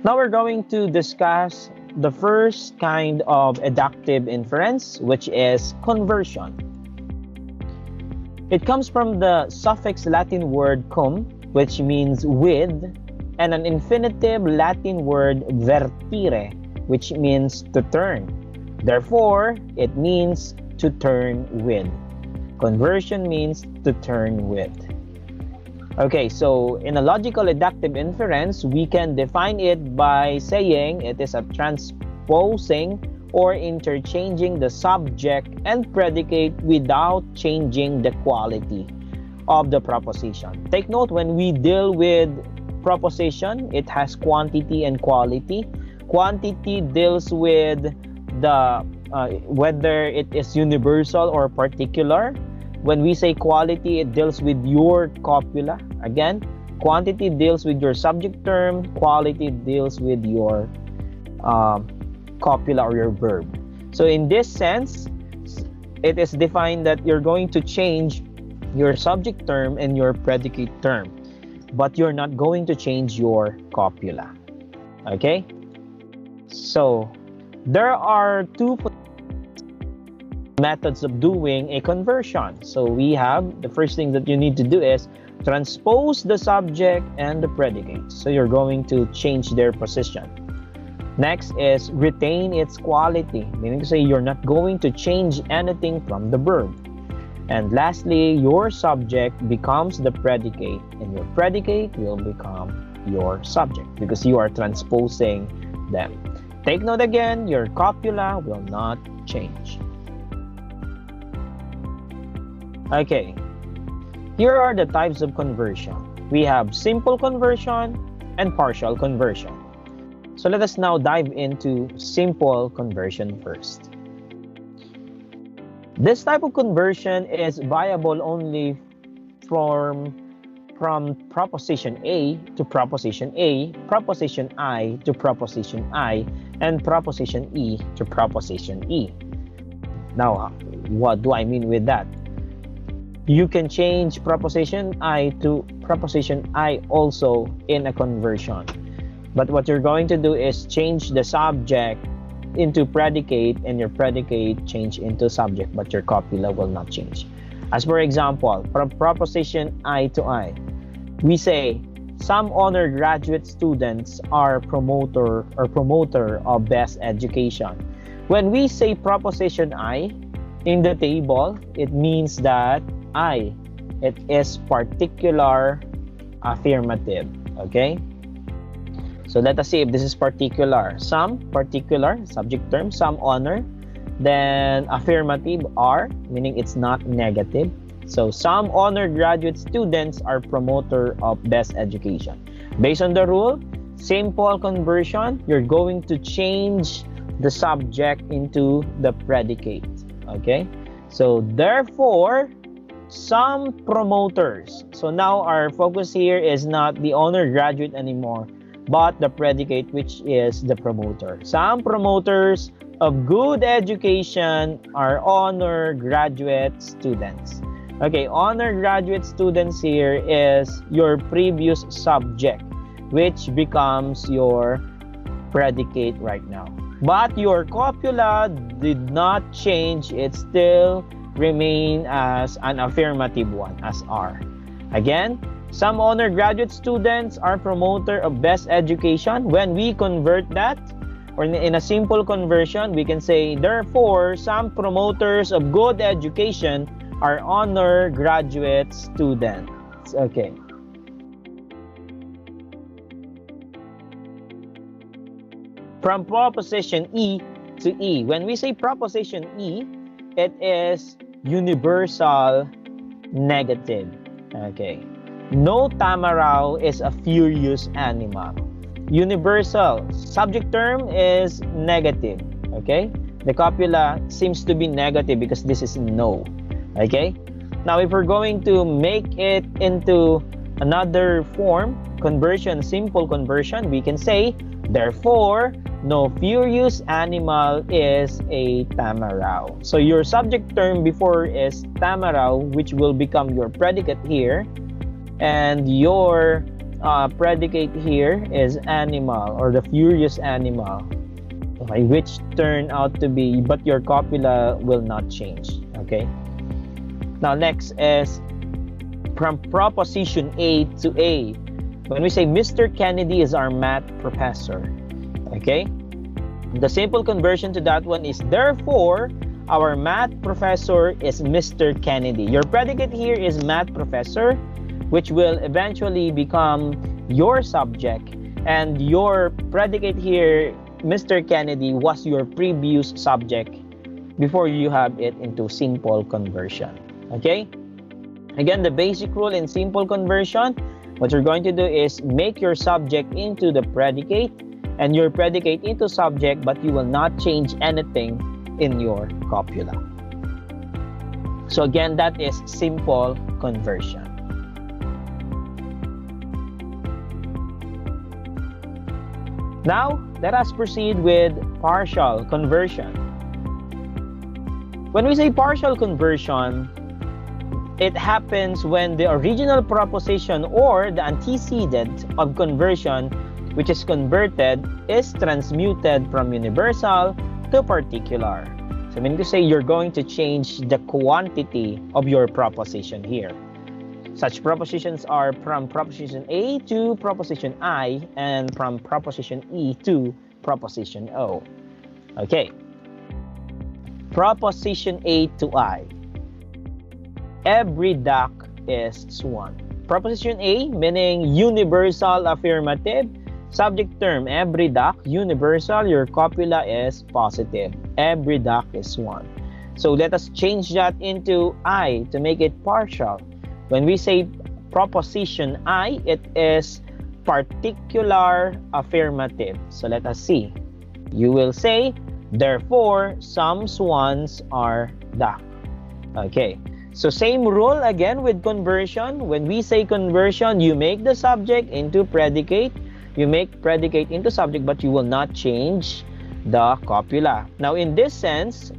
Now we're going to discuss the first kind of eductive inference, which is conversion. It comes from the suffix Latin word cum, which means with, and an infinitive Latin word vertire, which means to turn. Therefore, it means to turn with. Conversion means to turn with. Okay, so in a logical eductive inference, we can define it by saying it is a transposing or interchanging the subject and predicate without changing the quality of the proposition. Take note, when we deal with proposition, it has quantity and quality. Quantity deals with the whether it is universal or particular. When we say quality, it deals with your copula. Again, quantity deals with your subject term, quality deals with your copula or your verb. So in this sense, it is defined that you're going to change your subject term and your predicate term, but you're not going to change your copula. Okay? So there are two methods of doing a conversion. So we have, the first thing that you need to do is transpose the subject and the predicate. So you're going to change their position. Next is retain its quality, meaning to say you're not going to change anything from the verb. And lastly, your subject becomes the predicate, and your predicate will become your subject because you are transposing them. Take note again, your copula will not change. Okay, here are the types of conversion. We have simple conversion and partial conversion. So let us now dive into simple conversion first. This type of conversion is viable only from proposition A to proposition A, proposition I to proposition I, and proposition E to proposition E. Now, what do I mean with that? You can change proposition I to proposition I also in a conversion. But what you're going to do is change the subject into predicate and your predicate change into subject, but your copula will not change. As for example, from proposition I to I, we say some honor graduate students are promoter of best education. When we say proposition I in the table, it means that it is particular affirmative. Okay, so let us see if this is particular. Some particular subject term, some honor, then affirmative are, meaning it's not negative. So some honor graduate students are promoter of best education. Based on the rule, simple conversion, you're going to change the subject into the predicate. Okay, so therefore some promoters. So now our focus here is not the honor graduate anymore, but the predicate, which is the promoter. Some promoters of good education are honor graduate students. Okay, honor graduate students here is your previous subject, which becomes your predicate right now. But your copula did not change. It still remain as an affirmative one, as are. Again, some honor graduate students are promoter of best education. When we convert that, or in a simple conversion, we can say, therefore, some promoters of good education are honor graduate students. Okay. From proposition E to E. When we say proposition E, it is universal negative. Okay. No tamaraw is a furious animal. Universal. Subject term is negative. Okay. The copula seems to be negative because this is no. Okay. Now, if we're going to make it into another form, conversion, simple conversion, we can say, therefore, no furious animal is a tamaraw. So your subject term before is tamaraw, which will become your predicate here, and your predicate here is animal, or the furious animal, okay, which turned out to be, but your copula will not change. Okay. Now next is from proposition A to A. When we say Mr. Kennedy is our math professor, okay, the simple conversion to that one is therefore our math professor is Mr. Kennedy. Your predicate here is math professor, which will eventually become your subject, and your predicate here, Mr. Kennedy, was your previous subject before you have it into simple conversion. Okay? Again, the basic rule in simple conversion, what you're going to do is make your subject into the predicate and your predicate into subject, but you will not change anything in your copula. So again, that is simple conversion. Now, let us proceed with partial conversion. When we say partial conversion, it happens when the original proposition or the antecedent of conversion, which is converted, is transmuted from universal to particular. So meaning to say you're going to change the quantity of your proposition here. Such propositions are from proposition A to proposition I and from proposition E to proposition O. Okay. Proposition A to I. Every duck is swan. Proposition A, meaning universal affirmative. Subject term, every duck, universal, your copula is positive. Every duck is swan. So let us change that into I to make it partial. When we say proposition I, it is particular affirmative. So let us see. You will say, therefore, some swans are duck. Okay. So same rule again with conversion. When we say conversion, you make the subject into predicate. You make predicate into subject, but you will not change the copula. Now, in this sense,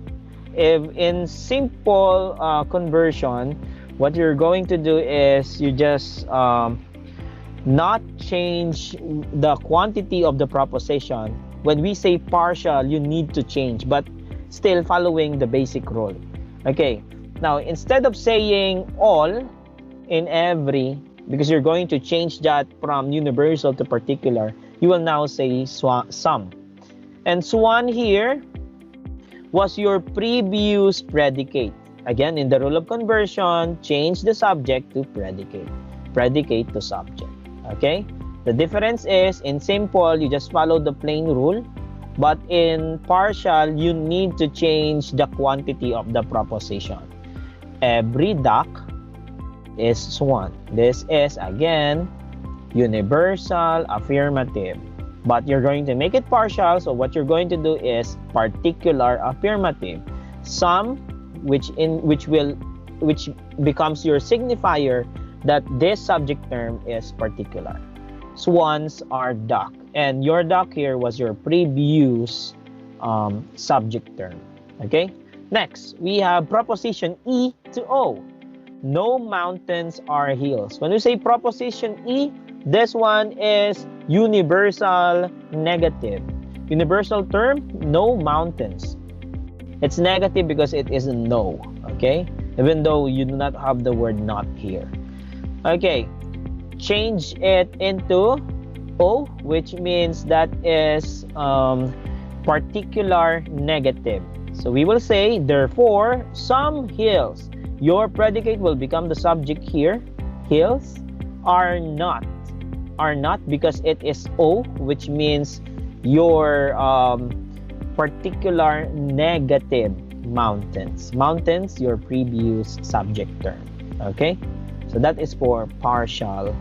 if in simple conversion, what you're going to do is you just not change the quantity of the proposition. When we say partial, you need to change, but still following the basic rule. Okay. Now, instead of saying all in every, because you're going to change that from universal to particular, you will now say some. And swan here was your previous predicate. Again, in the rule of conversion, change the subject to predicate. Predicate to subject. Okay? The difference is, in simple, you just follow the plain rule. But in partial, you need to change the quantity of the proposition. Every duck is swan. This is, again, universal affirmative. But you're going to make it partial, so what you're going to do is particular affirmative. Some, which becomes your signifier that this subject term is particular. Swans are duck. And your duck here was your previous subject term. Okay? Next, we have proposition E to O. No mountains are hills. When we say proposition E, this one is universal negative. Universal term, no mountains. It's negative because it is no. Okay? Even though you do not have the word not here. Okay. Change it into O, which means that is particular negative. So we will say, therefore, some hills. Your predicate will become the subject here. Hills are not. Are not because it is O, which means your particular negative mountains. Mountains, your previous subject term. Okay? So that is for partial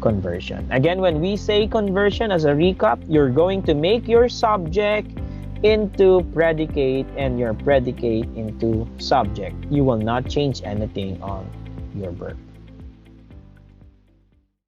conversion. Again, when we say conversion, as a recap, you're going to make your subject into predicate and your predicate into subject. You will not change anything on your verb.